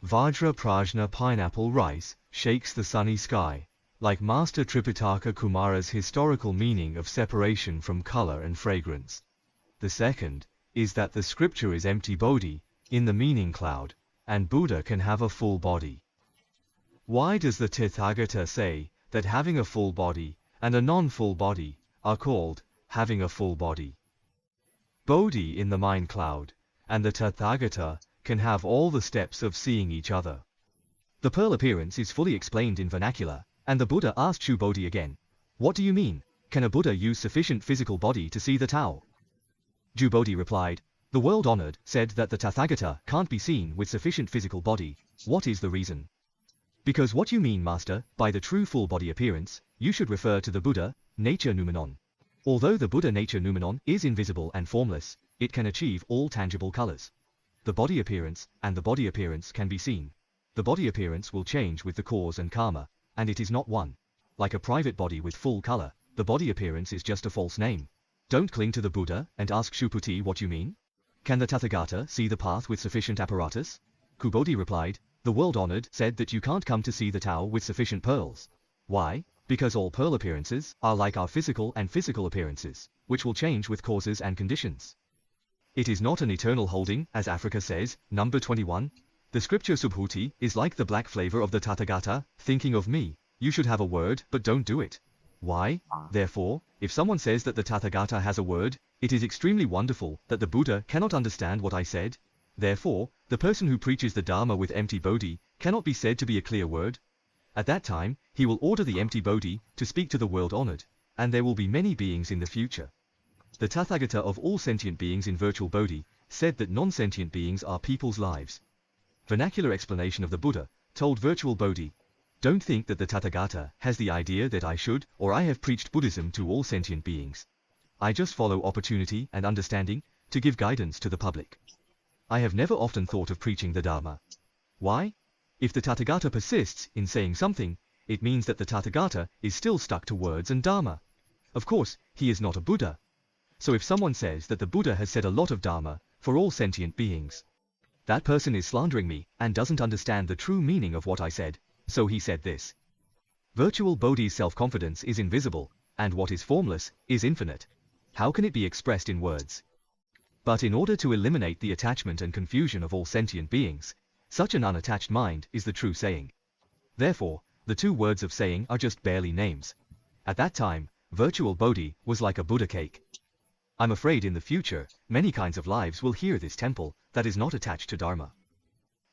Vajra Prajna pineapple rice, shakes the sunny sky, like Master Tripitaka Kumara's historical meaning of separation from color and fragrance. The second is that the scripture is empty bodhi, in the meaning cloud, and Buddha can have a full body. Why does the Tathagata say that having a full body and a non-full body are called having a full body? Bodhi in the mind cloud, and the Tathagata can have all the steps of seeing each other. The pearl appearance is fully explained in vernacular, and the Buddha asked Shu Bodhi again, "What do you mean? Can a Buddha use sufficient physical body to see the Tao?" Ju Bodhi replied, "The world honored said that the Tathagata can't be seen with sufficient physical body. What is the reason?" "Because what you mean, Master, by the true full body appearance, you should refer to the Buddha, nature noumenon. Although the Buddha nature noumenon is invisible and formless, it can achieve all tangible colors. The body appearance and the body appearance can be seen. The body appearance will change with the cause and karma, and it is not one. Like a private body with full color, the body appearance is just a false name. Don't cling to the Buddha and ask Shuputi what you mean. Can the Tathagata see the path with sufficient apparatus?" Kubodhi replied, "The world honored said that you can't come to see the Tao with sufficient pearls. Why? Because all pearl appearances are like our physical and physical appearances, which will change with causes and conditions. It is not an eternal holding, as Africa says, number 21. The scripture Subhuti is like the black flavor of the Tathagata, thinking of me, you should have a word but don't do it. Why? Therefore, if someone says that the Tathagata has a word, it is extremely wonderful that the Buddha cannot understand what I said. Therefore, the person who preaches the Dharma with empty bodhi cannot be said to be a clear word. At that time, he will order the empty bodhi to speak to the world honored, and there will be many beings in the future. The Tathagata of all sentient beings in virtual bodhi said that non-sentient beings are people's lives. Vernacular explanation of the Buddha told virtual bodhi, "Don't think that the Tathagata has the idea that I should or I have preached Buddhism to all sentient beings. I just follow opportunity and understanding to give guidance to the public. I have never often thought of preaching the Dharma. Why? If the Tathagata persists in saying something, it means that the Tathagata is still stuck to words and Dharma. Of course, he is not a Buddha. So if someone says that the Buddha has said a lot of Dharma for all sentient beings, that person is slandering me and doesn't understand the true meaning of what I said, so he said this. Virtual Bodhi's self-confidence is invisible, and what is formless is infinite. How can it be expressed in words? But in order to eliminate the attachment and confusion of all sentient beings, such an unattached mind is the true saying. Therefore, the two words of saying are just barely names. At that time, virtual Bodhi was like a Buddha cake. I'm afraid in the future, many kinds of lives will hear this temple that is not attached to Dharma.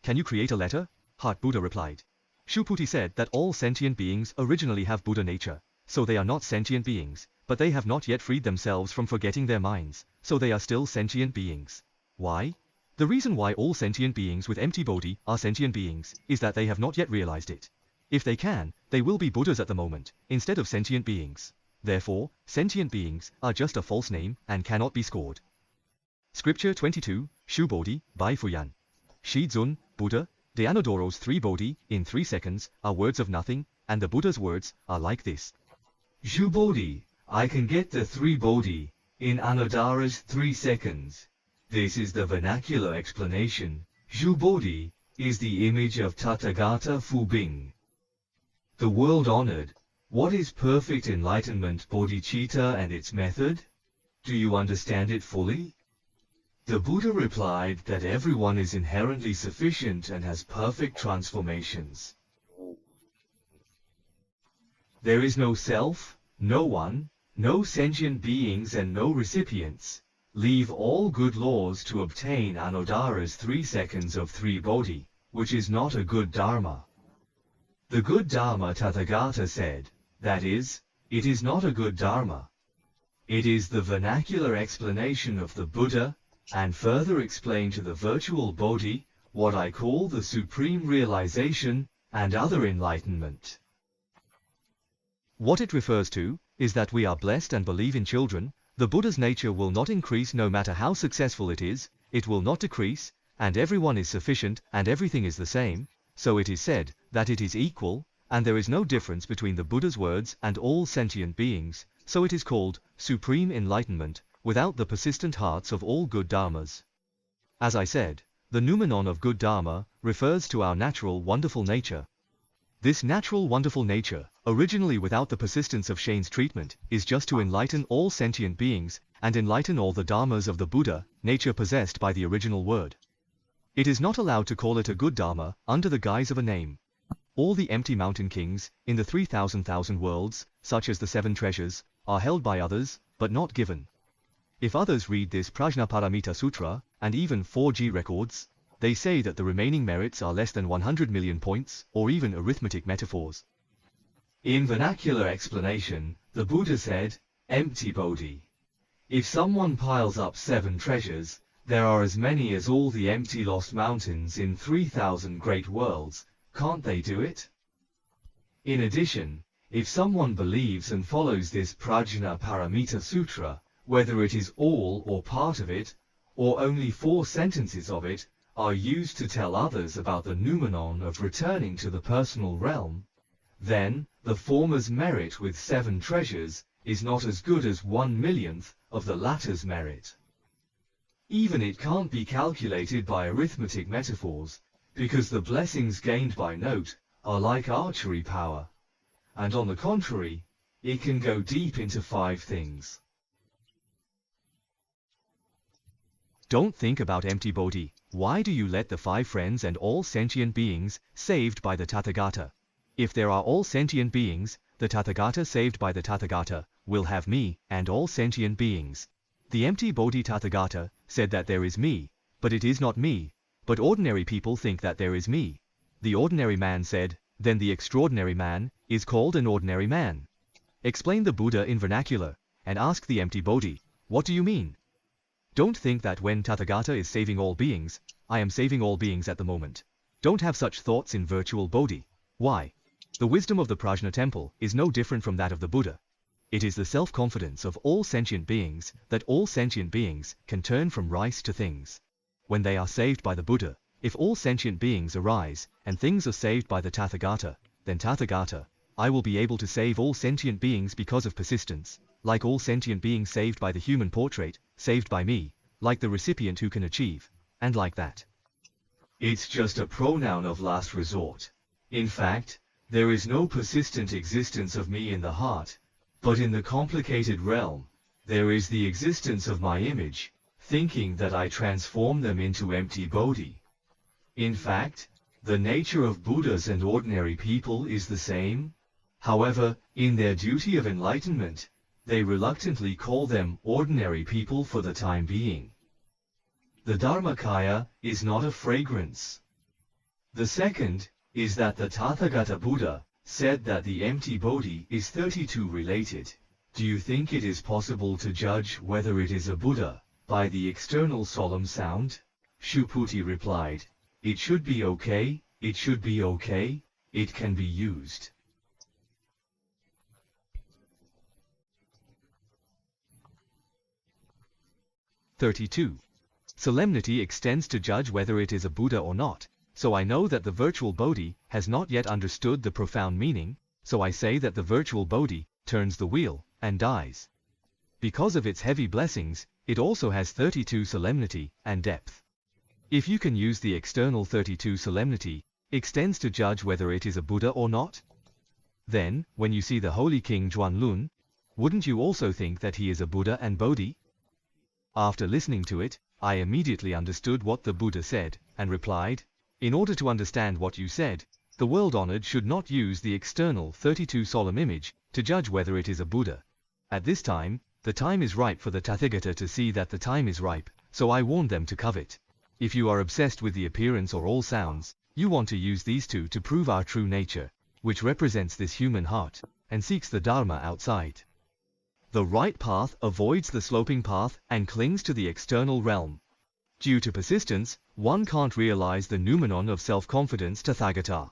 Can you create a letter? Heart Buddha replied. Shuputi said that all sentient beings originally have Buddha nature, so they are not sentient beings, but they have not yet freed themselves from forgetting their minds, so they are still sentient beings. Why? The reason why all sentient beings with empty Bodhi are sentient beings is that they have not yet realized it. If they can, they will be Buddhas at the moment, instead of sentient beings. Therefore, sentient beings are just a false name and cannot be scored. Scripture 22, Shu Bodhi, by Fuyan. Shizun, Buddha, Dhyanadora's 3 Bodhi, in 3 seconds, are words of nothing, and the Buddha's words are like this. Shu Bodhi, I can get the 3 Bodhi, in Anodara's 3 seconds. This is the vernacular explanation. Shu Bodhi is the image of Tathagata Fubing. The world honored. What is perfect enlightenment bodhicitta and its method? Do you understand it fully? The Buddha replied that everyone is inherently sufficient and has perfect transformations. There is no self, no one, no sentient beings and no recipients. Leave all good laws to obtain Anodara's 3 seconds of 3 Bodhi, which is not a good Dharma. The good Dharma Tathagata said, that is, it is not a good Dharma. It is the vernacular explanation of the Buddha, and further explained to the virtual Bodhi, what I call the supreme realization, and other enlightenment. What it refers to, is that we are blessed and believe in children, the Buddha's nature will not increase no matter how successful it will not decrease, and everyone is sufficient and everything is the same, so it is said, that it is equal, and there is no difference between the Buddha's words and all sentient beings, so it is called supreme enlightenment, without the persistent hearts of all good dharmas. As I said, The noumenon of good Dharma refers to our natural wonderful nature. This natural wonderful nature, originally without the persistence of Shane's treatment, is just to enlighten all sentient beings, and enlighten all the Dharmas of the Buddha, nature possessed by the original word. It is not allowed to call it a good Dharma, under the guise of a name. All the empty mountain kings, in the 3,000 worlds, such as the 7 treasures, are held by others, but not given. If others read this Prajnaparamita Sutra, and even 4G records, they say that the remaining merits are less than 100 million points, or even arithmetic metaphors. In vernacular explanation, the Buddha said, empty Bodhi. If someone piles up 7 treasures, there are as many as all the empty lost mountains in 3,000 great worlds, can't they do it? In addition, if someone believes and follows this Prajnaparamita Sutra, whether it is all or part of it, or only 4 sentences of it, are used to tell others about the noumenon of returning to the personal realm, then the former's merit with 7 treasures is not as good as 1/1,000,000th of the latter's merit. Even it can't be calculated by arithmetic metaphors, because the blessings gained by note are like archery power, and on the contrary, it can go deep into 5 things. Don't think about empty Bodhi. Why do you let the 5 friends and all sentient beings saved by the Tathagata? If there are all sentient beings, the Tathagata saved by the Tathagata will have me and all sentient beings. The empty Bodhi Tathagata said that there is me, but it is not me, but ordinary people think that there is me. The ordinary man said, then the extraordinary man is called an ordinary man. Explain the Buddha in vernacular, and ask the empty Bodhi, what do you mean? Don't think that when Tathagata is saving all beings, I am saving all beings at the moment. Don't have such thoughts in virtual Bodhi. Why? The wisdom of the Prajna temple is no different from that of the Buddha. It is the self-confidence of all sentient beings that all sentient beings can turn from rice to things. When they are saved by the Buddha, if all sentient beings arise and things are saved by the Tathagata, then Tathagata, I will be able to save all sentient beings because of persistence, like all sentient beings saved by the human portrait, saved by me, like the recipient who can achieve, and like that. It's just a pronoun of last resort. In fact, there is no persistent existence of me in the heart, but in the complicated realm, there is the existence of my image, thinking that I transform them into empty Bodhi. In fact, the nature of Buddhas and ordinary people is the same. However, in their duty of enlightenment, they reluctantly call them ordinary people for the time being. The Dharmakaya is not a fragrance. The second is that the Tathagata Buddha said that the empty Bodhi is 32 related. Do you think it is possible to judge whether it is a Buddha by the external solemn sound? Shuputi replied, it should be okay, it should be okay, it can be used. (32) Solemnity extends to judge whether it is a Buddha or not, so I know that the virtual Bodhi has not yet understood the profound meaning, so I say that the virtual Bodhi turns the wheel and dies. Because of its heavy blessings, it also has 32 solemnity and depth. If you can use the external 32 solemnity, extends to judge whether it is a Buddha or not, then, when you see the Holy King Zhuanlun, wouldn't you also think that he is a Buddha and Bodhi? After listening to it, I immediately understood what the Buddha said, and replied, in order to understand what you said, the world-honored should not use the external 32 solemn image to judge whether it is a Buddha. At this time, the time is ripe for the Tathagata to see that the time is ripe, so I warned them to covet. If you are obsessed with the appearance or all sounds, you want to use these two to prove our true nature, which represents this human heart, and seeks the Dharma outside. The right path avoids the sloping path and clings to the external realm. Due to persistence, one can't realize the noumenon of self-confidence Tathagata.